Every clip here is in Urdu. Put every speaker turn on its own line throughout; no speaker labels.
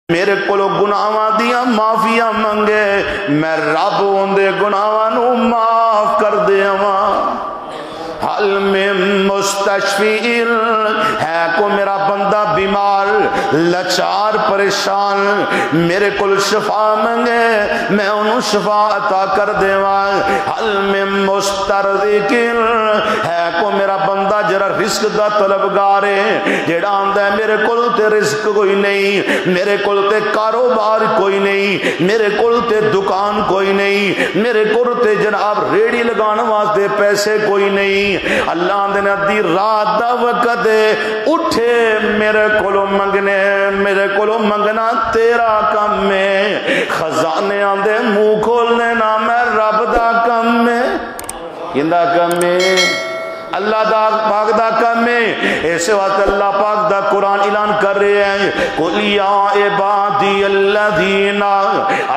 میرے کولو گناہاں دیاں معافیاں منگے میں رب اندے گناہاں نو معاف کر دیواں حل میں مستشفیل ہے کو میرا بندہ بیمار لچار پریشان میرے کل شفا منگے میں انہوں شفا عطا کر دیواں حل میں مسترزقل ہے کو میرا بندہ جرا رزق دا طلبگار ہے جڑا آندا ہے میرے کول تے رزق کوئی نہیں میرے کول تے کاروبار کوئی نہیں میرے کول تے دکان کوئی نہیں میرے کول تے جناب ریڑی لگانے واسطے پیسے کوئی نہیں اللہ دے ندی رات دا وقت اٹھے میرے کولو منگنا تیرا کم ہے خزانے آندے منہ کھولنے نا میں رب دا کم ہے کیندا کم ہے اللہ دا پاک دا کم ہے ایسے وقت اللہ پاک دا قرآن اعلان کر رہے ہیں قُلْ يَا عِبَادِيَ الَّذِينَ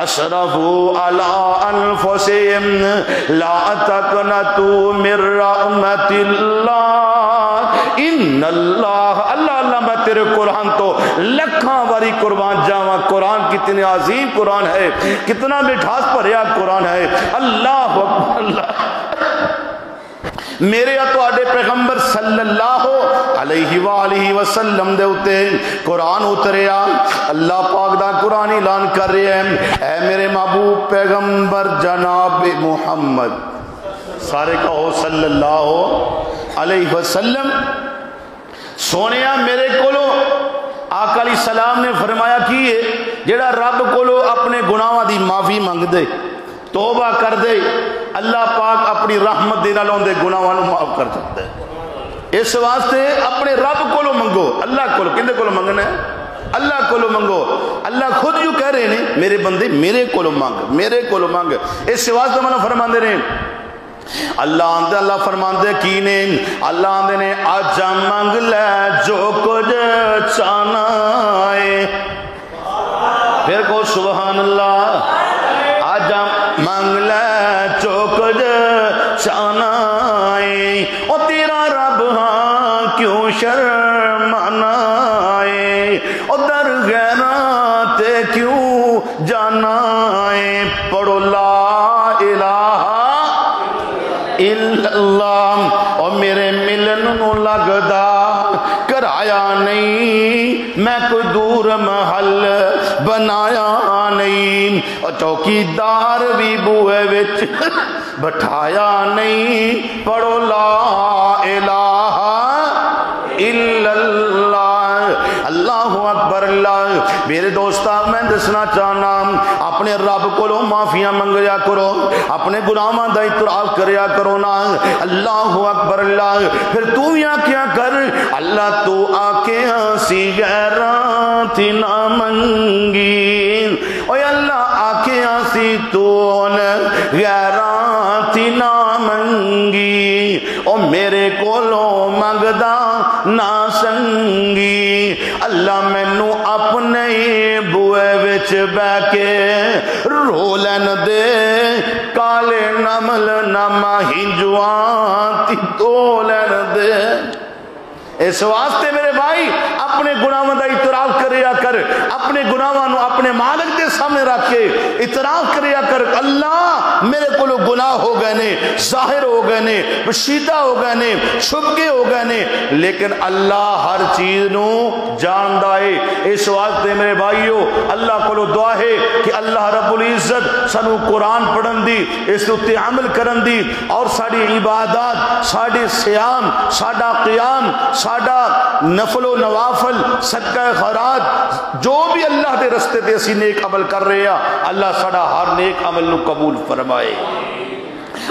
أَسْرَفُوا عَلَىٰ أَنفُسِهِمْ لَا تَقْنَطُوا مِن رَحْمَتِ اللَّهِ إِنَّ اللَّهَ اللہ میں تیرے قرآن تو لکھاں واری قربان جاواں قرآن کتنے عظیم قرآن ہے کتنا مٹھاس بھریا قرآن ہے اللہ اکبر اللہ میرے اتواڈے پیغمبر صلی اللہ علیہ وآلہ وسلم دے اتے قرآن اتریا اللہ پاک دا قرآن اعلان کر رہے ہیں اے میرے محبوب پیغمبر جناب محمد سارے کہو صلی اللہ علیہ وسلم سونیا میرے کولو آقا علیہ السلام نے فرمایا کیے جڑا رب کولو اپنے گناہاں دی معافی منگ دے توبہ کر دے اللہ پاک اپنی رحمت دے نال اندے گناہاں نوں معاف کر سکتا ہے اس واسطے اپنے رب کولو منگو اللہ کولو کندے کولو منگنا ہے اللہ کولو منگو اللہ خود یوں کہہ رہے ہیں میرے بندے میرے کولو مانگ اس واسطے منو فرماندے نے اللہ فرماندے کی نے اللہ آندے نے آجا منگ لے جو کچھ چانا ہے پھر کو سبحان اللہ آجا منگ لے جو کچھ چانا ہے او تیرا رب ہاں کیوں شرمانا ہے او در غیران تے کیوں جانا ہے پڑھو لا الہ الا اللہ اور میرے ملن نو لگدا کرایا نہیں میں کوئی دور محل بنایا نہیں اور چوکیدار بھی بوئے وچ بٹھایا نہیں پڑھو لا الہ الا اللہ اللہ اکبر اللہ میرے دوستا میں دسنا چاہنا اپنے رب کو لو معافیاں منگیا کرو اپنے گناہاں دا اعتراف کریا کرو نا اللہ اکبر اللہ پھر تو یا کیا کر اللہ تو آکے ہنسی غیران تھی نہ منگی اوہ اللہ آکے ہنسی تو غیران تھی نہ منگی او میرے کولو منگدا نہ سنگی اللہ مینو اپنے بوئے وچ بہ کے رو لین دے کالے نمل نما ہنجوان تی تو لین دے اس واسطے میرے بھائی اپنے گناہوں دا اعتراف کریا کر اپنے گناہوں اپنے مالک دے سامنے رکھ کے اعتراف کریا کر اللہ میرے کو گناہ ہو گئے نے ظاہر ہو گئے نے پشیدہ ہو گئے نے چھپ کے ہو گئے نے لیکن اللہ ہر چیز نو جان دائے اس واسطے میرے بھائیو اللہ کو دعا ہے کہ اللہ رب العزت سنو قرآن پڑھن دی اس تے عمل کرن دی اور ساڑی عبادات ساڑی سیام ساڑا قیام ساڑا نفل و نوافل صدقہ خیرات جو بھی اللہ دے رستے تے اسی نیک عمل کر رہے ہیں اللہ ساڑا ہر نیک عمل نو قبول فرمائے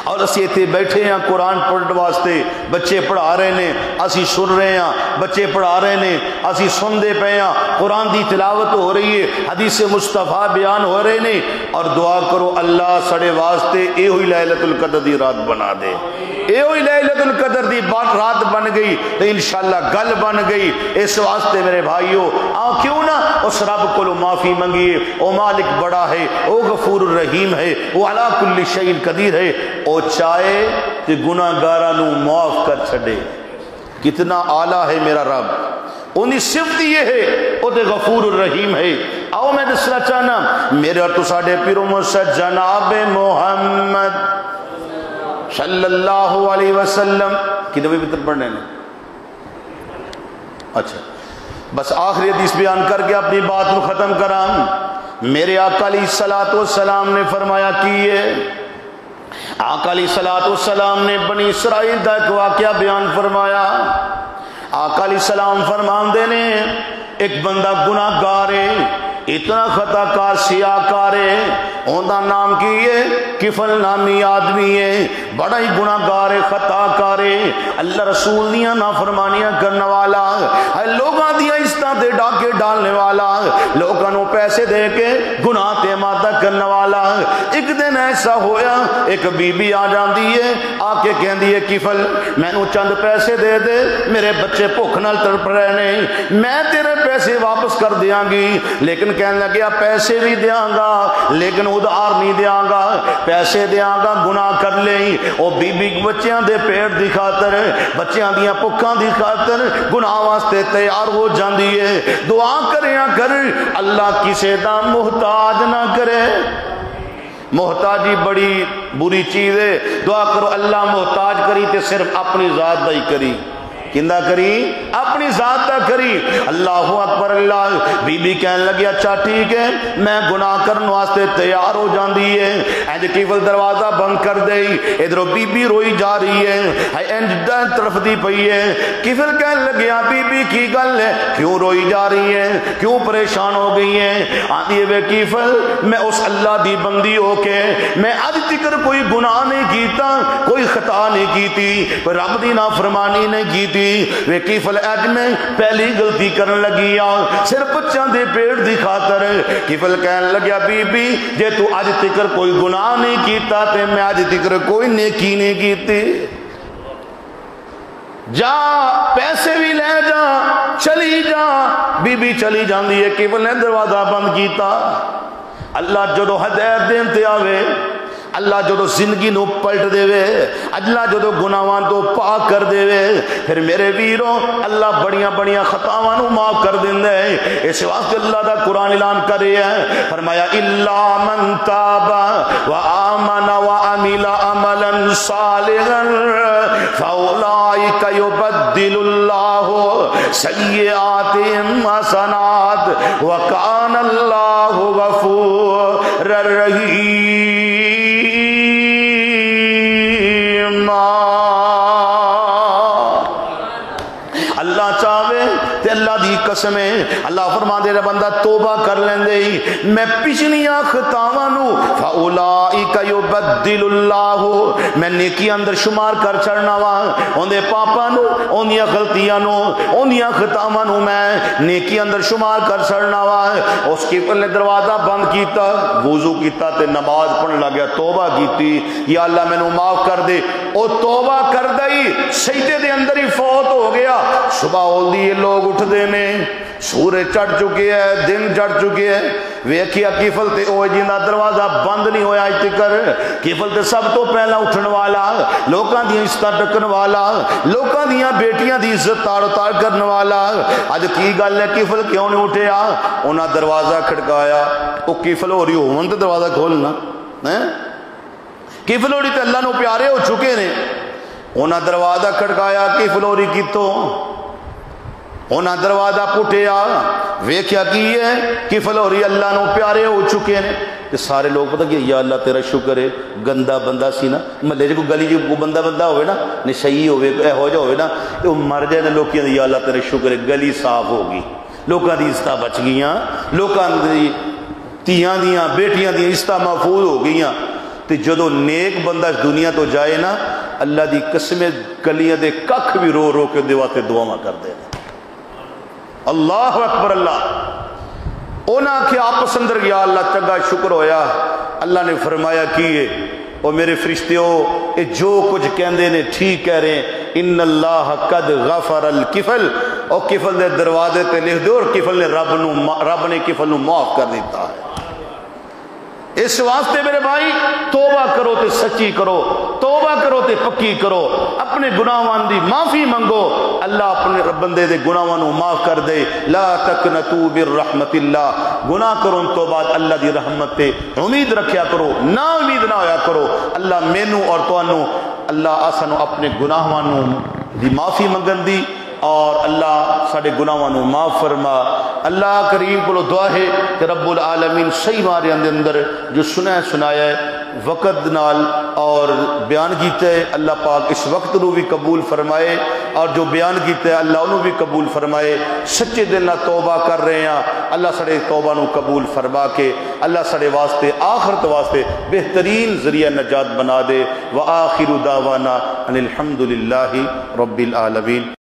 اور اسی اتنے بیٹھے ہیں قرآن پڑھنے واسطے بچے پڑھا رہے ہیں اسی سن رہے ہیں بچے پڑھا رہے ہیں اسی سن دے پہ ہیں قرآن دی تلاوت ہو رہی ہے حدیث مصطفیٰ بیان ہو رہے ہیں اور دعا کرو اللہ سڑے واسطے اے ہوئی لیلۃ القدر دی رات بنا دے اے ہوئی لیلۃ القدر دی رات بن گئی تو انشاءاللہ گل بن گئی اس واسطے میرے بھائیو کیوں نہ اس رب کو معافی منگیے او مالک بڑا ہے او غفور الرحیم ہے وہ علی کل شیء قدیر ہے او چاہے کہ گناہگاراں نو معاف کر چھڑے کتنا اعلیٰ ہے میرا رب انہی صفت یہ ہے او دے غفور الرحیم ہے آؤ میں دسنا چاہنا میرے اور تو ساڑھے پیروں سے جناب محمد صلی اللہ علیہ وسلم کی دفعہ بطر پڑھنے نے. اچھا بس آخری حدیث بیان کر کے اپنی بات کو ختم کرام. میرے آقا علیہ السلام نے فرمایا کیے. آقا علیہ السلام نے بنی اسرائیل کا ایک واقعہ بیان فرمایا. آقا علیہ السلام فرمان دینے ایک بندہ گناہ گار ہے, اتنا خطا کار سیاہ کار ہے, اوندا نام کیے کفل نامی آدمی ہے, بڑا ہی گناہ گار ہے, خطا کار ہے, اللہ رسول دیاں نافرمانیاں کرنے والا, لوگاں دیاں عزتاں تے ڈاکے ڈالنے والا, لوگاں نو پیسے دے کے گناہ تے مادہ کرنے والا. ایک دن ایسا ہویا ایک بی بی آ جاندی ہے, آ کے کہندی ہے کفل میں نو چند پیسے دے دے, میرے بچے بھوک نال تڑپ رہے نے, میں تیرے پیسے واپس کر دیاں گی. لیکن کہنے لگیا پیسے بھی دیاں گا لیکن ادھار نہیں دیاں گا, پیسے دیاں گا گناہ کر لیں. او بی بی بچیاں دے پیٹ دی خاطر, بچیاں دیاں بھوکاں دی خاطر گناہ واسطے تیار ہو جاندی ہے. دعا کریاں کر اللہ کسے دا محتاج نہ کرے. محتاجی بڑی بری چیز ہے. دعا کرو اللہ محتاج کری تے صرف اپنی ذات دا ہی کری. کندہ کری اپنی ذات دا کری. اللہ اکبر اللہ. بی بی کہنے لگی اچھا ٹھیک ہے میں گناہ کرنے واسطے تیار ہو جاندی ہے. اینج کیفل دروازہ بند کر دے, ادھر بی بی روئی جا رہی ہے, اینج طرف دی پئی ہے. کیفل کہنے لگیا بی بی کی گل ہے, کیوں روئی جا رہی ہے, کیوں پریشان ہو گئی ہے؟ آتی ہے کیفل میں اس اللہ دی بندی ہو کے میں آج تکر کوئی گناہ نہیں کیتا, کوئی خطا نہیں کیتی, کوئی رب دی نافرمانی نہیں کیتی. وے کیفل اج میں پہلی غلطی کرنے لگی صرف بچوں دے پیٹ دی خاطر. کیفل کہنے لگیا بی بی جے تو اج تکر کوئی گناہ نہیں کیتا تے میں اج تکر کوئی نیکی نہیں کیتی. جا پیسے بھی لے جا چلی جا. بی بی چلی جاندی ہے. کیفل نے دروازہ بند کیتا. اللہ جدو ہدایت دین تے آوے, اللہ جدو زندگی نو پلٹ دے وے, اللہ جدو گناہاں تو پاک کر دے وے, پھر میرے ویروں اللہ بڑیاں بڑیاں خطاواں نو معاف کر دیندے. اس واسطے اللہ دا قرآن اعلان کر رہا ہے, فرمایا الا من تاب وآمن وعمل عملا صالحا فاولئک یبدل اللہ سیئاتہم حسنات وکان اللہ غفورا رحیم. اللہ چاہے تے اللہ دی قسم ہے, اللہ فرما دے رہا بندہ توبہ کر لیندے ہی میں پچھلیاں خطاواں نو فاولائک یبدل اللہ میں نیکی اندر شمار کر چڑھنا وا, اوندے پاپا نو اوندیاں غلطیاں نو اوندیاں خطاواں نو میں نیکی اندر شمار کر چڑھنا وا. اس کیفل نے دروازہ بند کیتا, وضو کیتا تے نماز پڑھن لگیا, توبہ کیتی یا اللہ مینوں معاف کر دے. او توبہ کر دئی سجدے دے اندر ہی فوت ہو گیا. صبح ہوندی لوگ اٹھ دینے, سورج چڑھ چکے ہے, دن چڑھ چکے ہے. ویکھیا کیفل تے او جیندا دروازہ بند نہیں ہویا اج تکر. کیفل تے سب تو پہلا اٹھن والا, لوکاں دی عزت ٹکن والا, لوکاں دیاں بیٹیاں دی عزت تاڑ تاڑ کرن والا. اج کی گل ہے کیفل کیوں نہیں اٹھیا؟ انہاں دروازہ کھڑکایا. او کیفل ہو رہی ہون تے دروازہ کھولنا ہیں. کیفل ہوری تے اللہ نو پیارے ہو چکے نے. انہاں دروازہ کھڑکایا, کیفل ہوری کیتوں؟ انہاں دروازہ پٹیا, ویکھیا کی ہے کیفل ہوری اللہ نو پیارے ہو چکے نے. کہ سارے لوگ پتہ کہ یا اللہ تیرا شکر ہے, گندا بندہ سی نا محلے جو گلی جو بندہ ہوئے نا نشئی ہوئے ہو جا ہوئے نا وہ مر جائے نا لوگ یا اللہ تیرا شکر ہے گلی صاف ہوگی, لوگاں دی عزتاں بچ گئیاں, لوگاں دی تیاں دیاں بیٹیاں دی عزتاں محفوظ ہو گئیاں. تے جدو نیک بندہ دنیا تو جائے نا اللہ دی قسم گلیاں دے ککھ بھی رو رو کے دیواتے دعاواں کر دے. اللہ اکبر اللہ. اونا کہ آپ پسندر گیا اللہ چنگا شکر ہویا. اللہ نے فرمایا کیے او میرے فرشتیوں اے جو کچھ کہندے نے ٹھیک کہہ رہے ہیں. ان اللہ قد غفر الکفل, او کفل دے دروازے تے لکھ دو اور کفل نے رب نے کفل نو معاف کر دیتا ہے. اس واسطے میرے بھائی توبہ کرو تے سچی کرو، توبہ کرو تے پکی کرو، اپنے گناہاں دی معافی منگو، اللہ اپنے بندے دے گناہاں نو معاف کر دے۔ لا تقنطوا برحمت اللہ، گناہ کرو تو بعد اللہ دی رحمت تے امید رکھیا کرو، نا امید نہ ہویا کرو۔ اللہ مینوں اور تانوں اللہ آسانو اپنے گناہاں نو دی معافی منگن دی، اور اللہ ساڑے گناہاں نو معاف فرما۔ اللہ کریم کو دعا ہے کہ رب العالمین صحیح مارے اندر جو سنایا ہے وقت نال اور بیان کیتا ہے، اللہ پاک اس وقت نو بھی قبول فرمائے، اور جو بیان کیتا ہے اللہ انہوں بھی قبول فرمائے۔ سچے دل نہ توبہ کر رہے ہیں، اللہ سڑے توبہ نو قبول فرما کے اللہ سڑے واسطے آخرت واسطے بہترین ذریعہ نجات بنا دے۔ وآخر دعوانا ان الحمدللہ رب العالمین۔